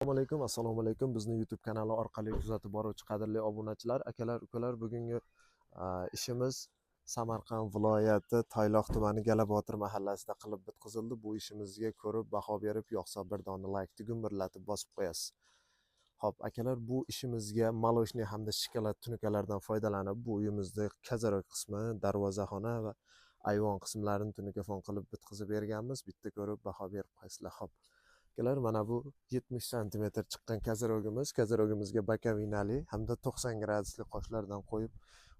Assalomu alaykum. Bizni YouTube kanali orqali kuzatib boruvchi qadrli obunachilar, akalar, ukalar, bugungi ishimiz Samarqand viloyati Toyloq tumani Galabotir mahallasida qilib bitkazildi. Bu ishimizga ko'rib, baho berib, yoqsa bir dona laykni gumburlatib bosib qo'yasiz. Xo'p, akalar, bu ishimizga maloshniy hamda shokolad tunukalardan foydalanib, bu uyimizda kazarok qismi, darvozaxona va ayvon qismlarini tunukafon qilib bitkazib berganmiz. Bitta ko'rib baho berib qo'yasizlar. Xo'p. Mana bu 70 cm chiqqan kazarogimizga bakavinali hamda 90 gradusli qoshlardan qo'yib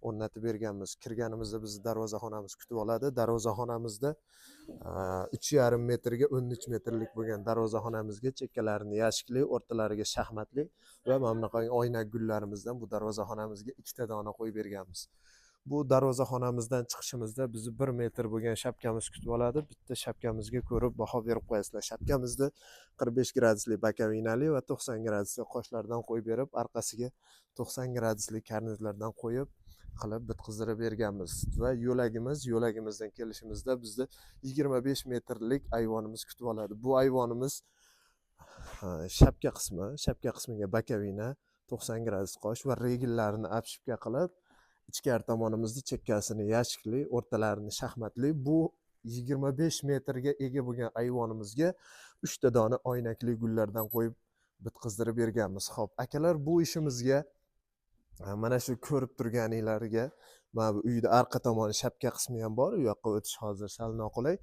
o'rnatib berganmiz. Kirganimizda bizni darvozaxonamiz kutib oladi. Darvozaxonamizda 3,5 metrga 13 metrlik bo'lgan darvozaxonamizga chekkalarini yashikli, o'rtalariga shaxmatli va mana bunaqa oynak gullarimizdan bu darvozaxonamizga 2 ta dona qo'yib berganmiz. Bu darvozaxonamizdan chiqishimizda bizni 1 metr bo'lgan shapkamiz kutib oladi. Bitta shapkamizga ko'rib baho berib qo'yasizlar. Shapkamizda 45 gradusli bakavinali va 90 gradusli qoshlardan qo'yib berib, orqasiga 90 gradusli karnizlardan qo'yib qilib bitkazdirib berganmiz. Va yo'lagimizdan kelishimizda bizni 25 metrlik ayvonimiz kutib oladi. Bu ayvonimiz shapka qismiga bakavina, 90 gradus qosh va regillarini apshipka qilib, ichkari tomonimizni chekkasini yashikli, o'rtalarini shaxmatli, bu 25 metrga ega bo'lgan ayvonimizga 3 ta dona oynakli gullardan qo'yib bitkazdirib berganmiz. Xo'p, akalar, bu ishimizga mana shu ko'rib turganinglarga, mana bu uyda arqa tomoni shapka qismi ham bor, u yoqqa o'tish hozir sal noqulay.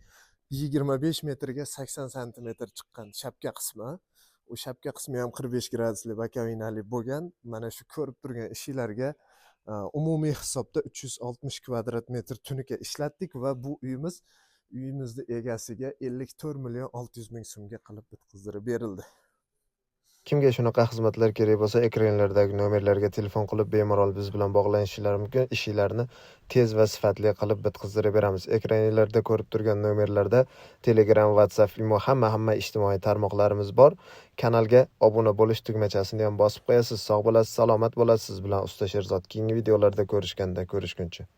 25 metrga 80 cm chiqqan shapka qismi, u shapka qismi ham 45 gradusli bakavinali bo'lgan. Mana shu ko'rib turgan ishlarga umumiy hisobda 360 kvadrat metr tunuka ishlatdik va bu uyimizni egasiga 54 million 600 ming so'mga qilib bitkazdirib berildi. Kimga shunaqa xizmatlar kerak bo'lsa, ekranlardagi nomerlarga telefon qilib bemalol biz bilan bog'lanishingiz mumkin. Ishlarni tez va sifatli qilib bitkazdirib beramiz. Ekranlarda ko'rib turgan nomerlarda Telegram, WhatsApp, Imo hamma ijtimoiy tarmoqlarimiz bor. Kanalga obuna bo'lish tugmachasini ham bosib qo'yasiz. Sog' bo'lasiz, salomat bo'lasiz. Siz bilan Usta Sherzod keyingi videolarda ko'rishguncha